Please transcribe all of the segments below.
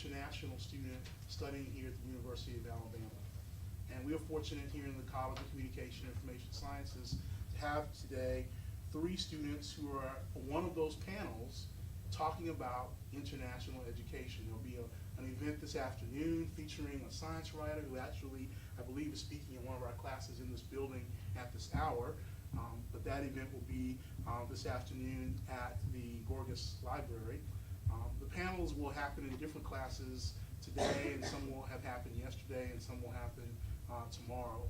international student studying here at the University of Alabama. And we are fortunate here in the College of Communication and Information Sciences to have today 3 students who are one of those panels talking about international education. There'll be an event this afternoon featuring a science writer who actually, I believe, is speaking in one of our classes in this building at this hour. But that event will be this afternoon at the Gorgas Library. The panels will happen in different classes today, and some will have happened yesterday, and some will happen tomorrow.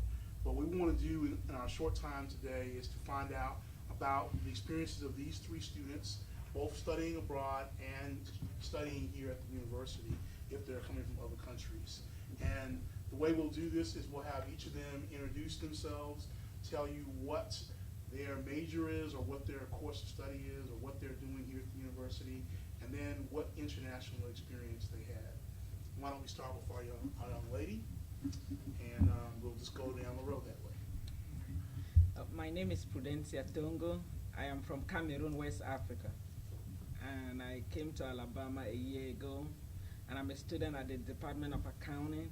What we want to do in our short time today is to find out about the experiences of these 3 students, both studying abroad and studying here at the university if they're coming from other countries. And the way we'll do this is we'll have each of them introduce themselves, tell you what their major is or what their course of study is or what they're doing here at the university, and then what international experience they had. Why don't we start with our young lady, and we'll just go down the road that way. My name is Prudencia Tongo. I am from Cameroon, West Africa. And I came to Alabama a year ago, and I'm a student at the Department of Accounting.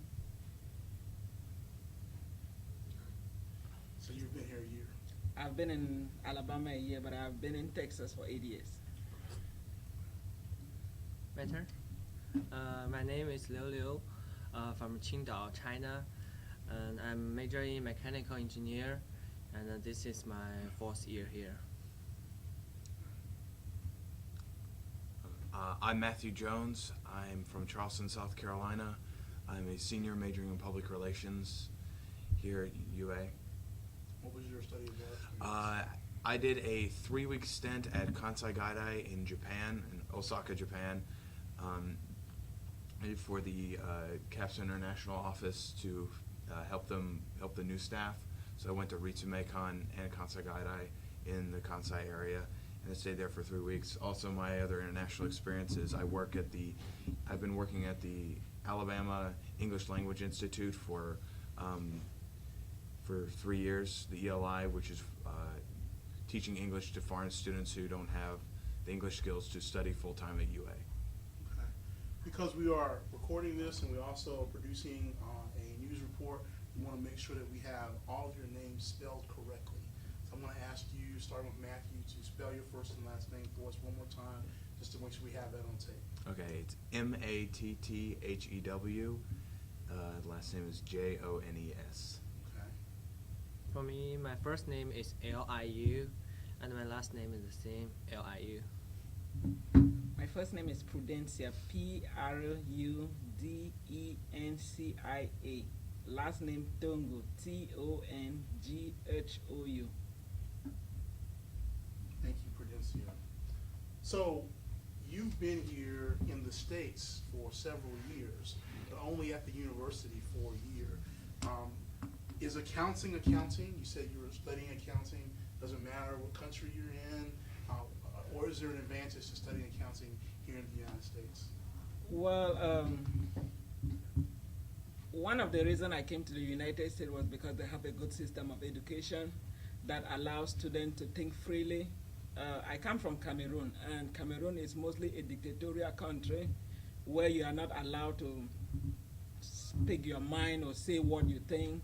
So you've been here a year. I've been in Alabama a year, but I've been in Texas for 8 years. My turn. My name is Liu Liu from Qingdao, China, and I'm majoring in mechanical engineer, and this is my 4th year here. I'm Matthew Jones. I'm from Charleston, South Carolina. I'm a senior majoring in public relations here at UA. What was your study abroad? I did a 3-week stint at Kansai Gaidai in Japan, in Osaka, Japan, for the CAPS International office to help the new staff. So I went to Ritsumeikan and Kansai Gaidai in the Kansai area, and I stayed there for 3 weeks. Also, my other international experiences, I've been working at the Alabama English Language Institute for 3 years, the ELI, which is teaching English to foreign students who don't have the English skills to study full-time at UA. Okay. Because we are recording this and we're also producing a news report, we want to make sure that we have all of your names spelled correctly. So I'm going to ask you, starting with Matthew, to spell your first and last name for us one more time, just to make sure we have that on tape. Okay, it's Matthew. Last name is Jones. Okay. For me, my first name is Liu, and my last name is the same, Liu. My first name is Prudencia, Prudencia. Last name Tongo, Tongghou. Thank you, Prudencia. So you've been here in the States for several years, but only at the university for a year. Is accounting? You said you were studying accounting. Doesn't matter what country you're in, or is there an advantage to studying accounting here in the United States? Well, one of the reasons I came to the United States was because they have a good system of education that allows students to think freely. I come from Cameroon, and Cameroon is mostly a dictatorial country where you are not allowed to speak your mind or say what you think.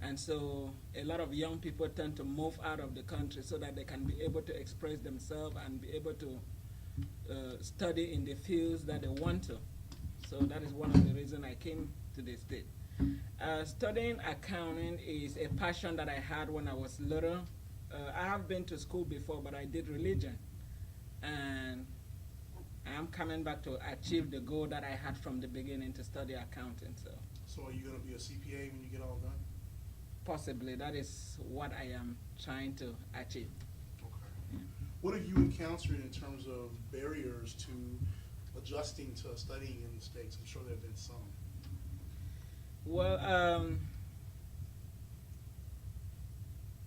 And so a lot of young people tend to move out of the country so that they can be able to express themselves and be able to study in the fields that they want to. So that is one of the reasons I came to the state. Studying accounting is a passion that I had when I was little. I have been to school before, but I did religion. And I'm coming back to achieve the goal that I had from the beginning to study accounting. So are you going to be a CPA when you get all done? Possibly, that is what I am trying to achieve. Okay. What have you encountered in terms of barriers to adjusting to studying in the States? I'm sure there have been some. Well,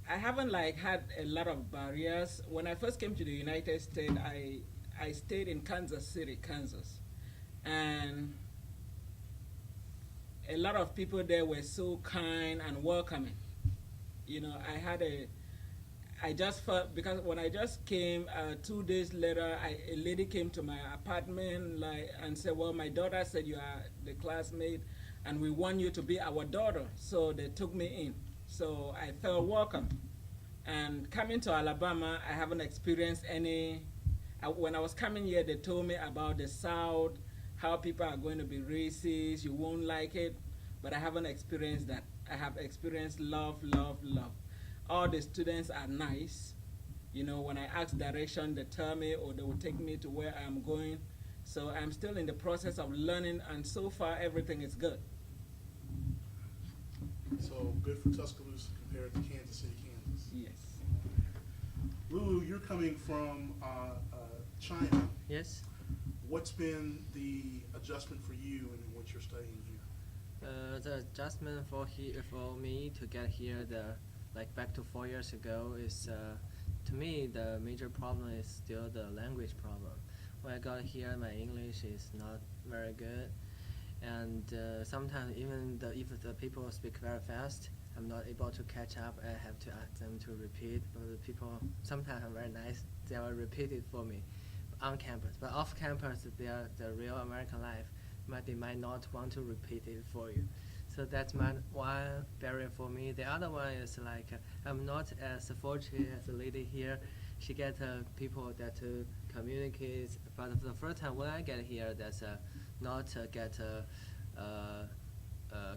I haven't had a lot of barriers. When I first came to the United States, I stayed in Kansas City, Kansas, and a lot of people there were so kind and welcoming. You know, I just felt, because when I just came, 2 days later, a lady came to my apartment and said, well, my daughter said you are the classmate and we want you to be our daughter. So they took me in. So I felt welcome. And coming to Alabama, I haven't experienced any. When I was coming here, they told me about the South, how people are going to be racist, you won't like it. But I haven't experienced that. I have experienced love, love, love. All the students are nice. You know, when I ask direction, they tell me or they will take me to where I'm going. So I'm still in the process of learning, and so far everything is good. So good for Tuscaloosa compared to Kansas City, Kansas. Yes. Lulu, you're coming from China. Yes. What's been the adjustment for you in what you're studying here? The adjustment for me to get here, back to 4 years ago, is to me the major problem is still the language problem. When I got here, my English is not very good, and sometimes even if the people speak very fast, I'm not able to catch up. I have to ask them to repeat, but the people sometimes are very nice. They will repeat it for me on campus, but off campus, they are the real American life. They might not want to repeat it for you. So that's one barrier for me. The other one is I'm not as fortunate as the lady here. She gets people that communicate. But the first time when I get here, that's not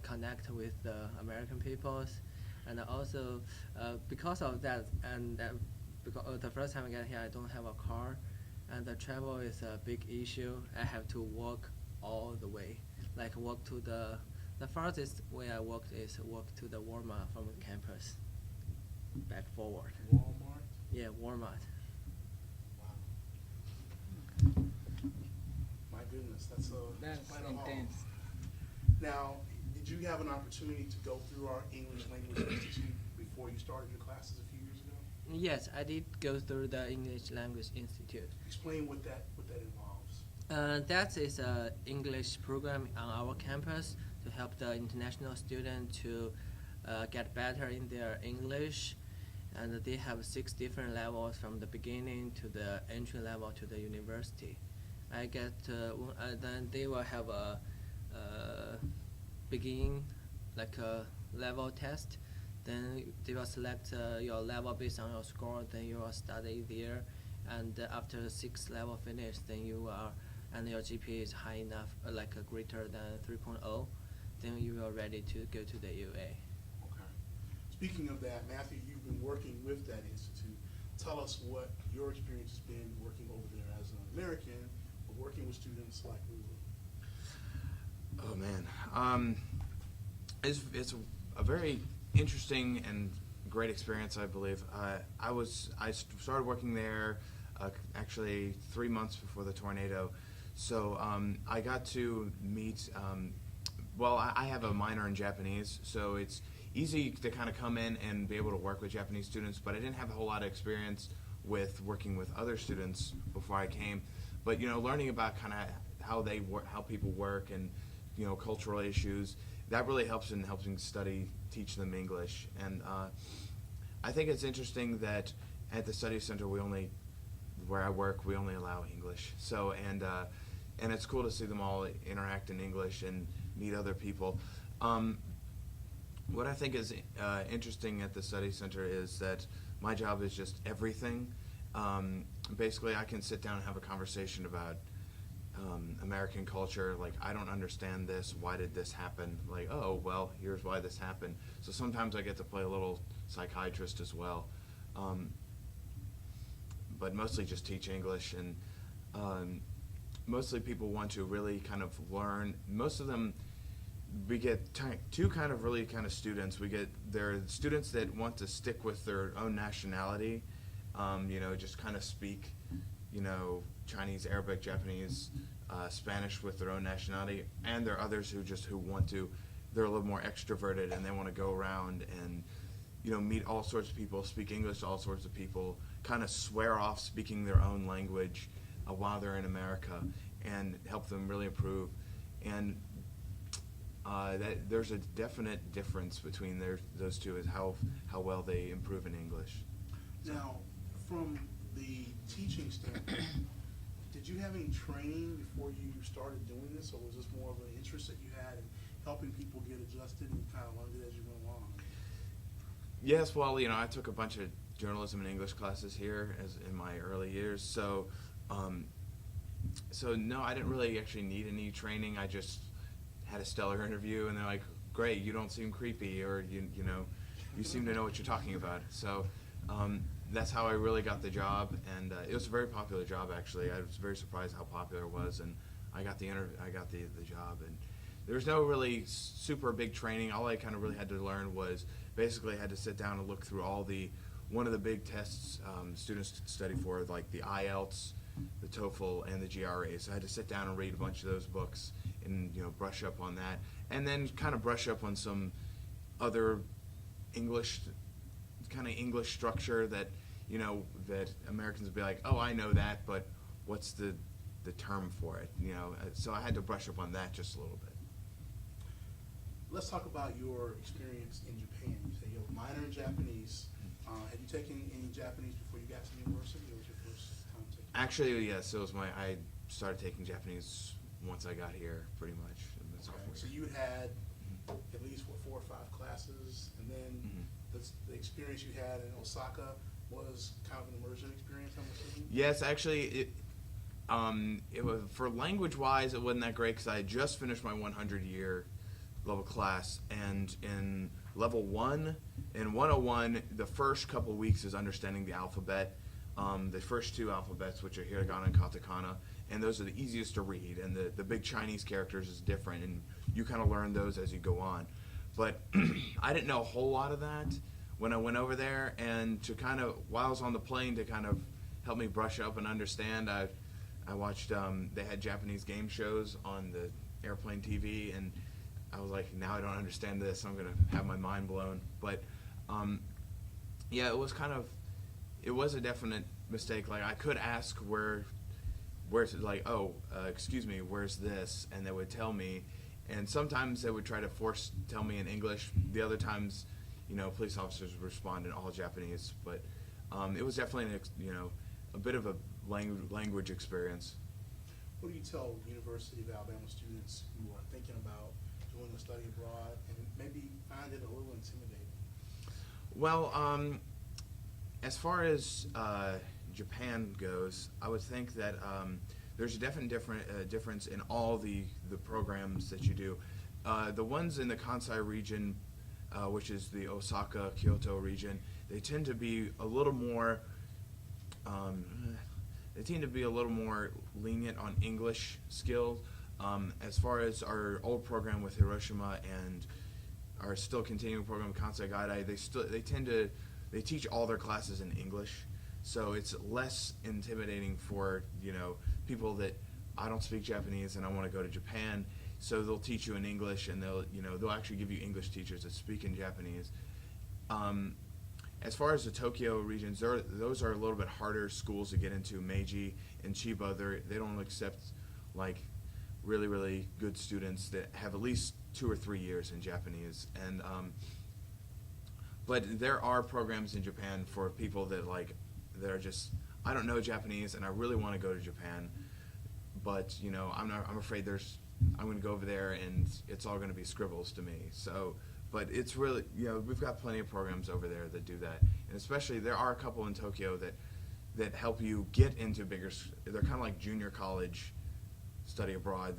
connect with the American peoples, and also because of that, and because the first time I get here, I don't have a car, and the travel is a big issue. I have to walk all the way, walk to the farthest way I walked is walk to the Walmart from campus, back forward. Walmart? Yeah, Walmart. Wow. My goodness, that's quite a haul. intense. Now, did you have an opportunity to go through our English Language Institute before you started your classes a few years ago? Yes, I did go through the English Language Institute. Explain what that involves. That is an English program on our campus to help the international student to get better in their English. And they have 6 different levels from the beginning to the entry level to the university. Then they will have a begin a level test. Then they will select your level based on your score. Then you will study there, and after 6 level finish, then you are, and your GPA is high enough, greater than 3.0, then you are ready to go to the UA. Okay. Speaking of that, Matthew, you've been working with that institute. Tell us what your experience has been working over there as an American, but working with students like Lulu. Oh man, it's a very interesting and great experience, I believe. I started working there actually 3 months before the tornado, so I got to meet. Well, I have a minor in Japanese, so it's easy to kind of come in and be able to work with Japanese students, but I didn't have a whole lot of experience with working with other students before I came. But learning about kind of how they work, how people work, and cultural issues, that really helps in helping teach them English. And I think it's interesting that at the study center where I work, we only allow English. So and it's cool to see them all interact in English and meet other people. What I think is interesting at the study center is that my job is just everything. Basically, I can sit down and have a conversation about American culture. I don't understand this. Why did this happen? Oh, well, here's why this happened. So sometimes I get to play a little psychiatrist as well. But mostly just teach English, and mostly people want to really kind of learn. Most of them, we get 2 kind of really kind of students. There are students that want to stick with their own nationality, just kind of speak, Chinese, Arabic, Japanese, Spanish with their own nationality, and there are others who want to, they're a little more extroverted and they want to go around and meet all sorts of people, speak English to all sorts of people, kind of swear off speaking their own language while they're in America, and help them really improve. And that there's a definite difference between those two, is how well they improve in English. Now, from the teaching standpoint, did you have any training before you started doing this, or was this more of an interest that you had in helping people get adjusted and you kind of learned it as you went along? Yes, well, I took a bunch of journalism and English classes here as in my early years, so no, I didn't really actually need any training. I just had a stellar interview, and they're like, "Great, you don't seem creepy," or you seem to know what you're talking about. So that's how I really got the job, and it was a very popular job actually. I was very surprised how popular it was, and I got the job, and there was no really super big training. All I kind of really had to learn was basically I had to sit down and look through one of the big tests students study for, like the IELTS, the TOEFL, and the GRE. So I had to sit down and read a bunch of those books and brush up on that, and then kind of brush up on some other English structure that that Americans would be like, oh, I know that, but what's the term for it? So I had to brush up on that just a little bit. Let's talk about your experience in Japan. You say you have a minor in Japanese. Had you taken any Japanese before you got to university, or was your first time taking? Actually, yes, I started taking Japanese once I got here, pretty much. In the sophomore So year. you had at least 4 or 5 classes, and then the experience you had in Osaka was kind of an immersion experience, I'm assuming? Yes, actually, it was, for language-wise, it wasn't that great because I had just finished my 100-year level class, and in level 1, in 101, the first couple weeks is understanding the alphabet, the first 2 alphabets, which are hiragana and katakana, and those are the easiest to read, and the big Chinese characters is different, and you kind of learn those as you go on. But I didn't know a whole lot of that when I went over there, and to kind of, while I was on the plane, to kind of help me brush up and understand, I watched, they had Japanese game shows on the airplane TV, and I was like, now I don't understand this, I'm going to have my mind blown. But yeah, it was a definite mistake. Like, I could ask where's like, oh, excuse me, where's this? And they would tell me, and sometimes they would try to tell me in English. The other times, police officers would respond in all Japanese. But it was definitely a bit of a language experience. What do you tell University of Alabama students who are thinking about doing a study abroad and maybe find it a little intimidating? Well, as far as Japan goes, I would think that there's a definite difference in all the programs that you do. The ones in the Kansai region, which is the Osaka, Kyoto region, they tend to be a little more lenient on English skills. As far as our old program with Hiroshima and our still continuing program with Kansai Gaidai, they teach all their classes in English, so it's less intimidating for people that I don't speak Japanese and I want to go to Japan. So they'll teach you in English, and they'll actually give you English teachers that speak in Japanese. As far as the Tokyo regions, those are a little bit harder schools to get into. Meiji and Chiba, they don't accept like really, really good students that have at least 2 or 3 years in Japanese. And but there are programs in Japan for people that are just, I don't know Japanese and I really want to go to Japan, but I'm afraid I'm going to go over there and it's all going to be scribbles to me. So, but it's really, we've got plenty of programs over there that do that, and especially there are a couple in Tokyo that help you get into bigger. They're kind of like junior college study abroad.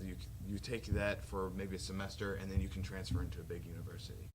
You take that for maybe a semester, and then you can transfer into a big university.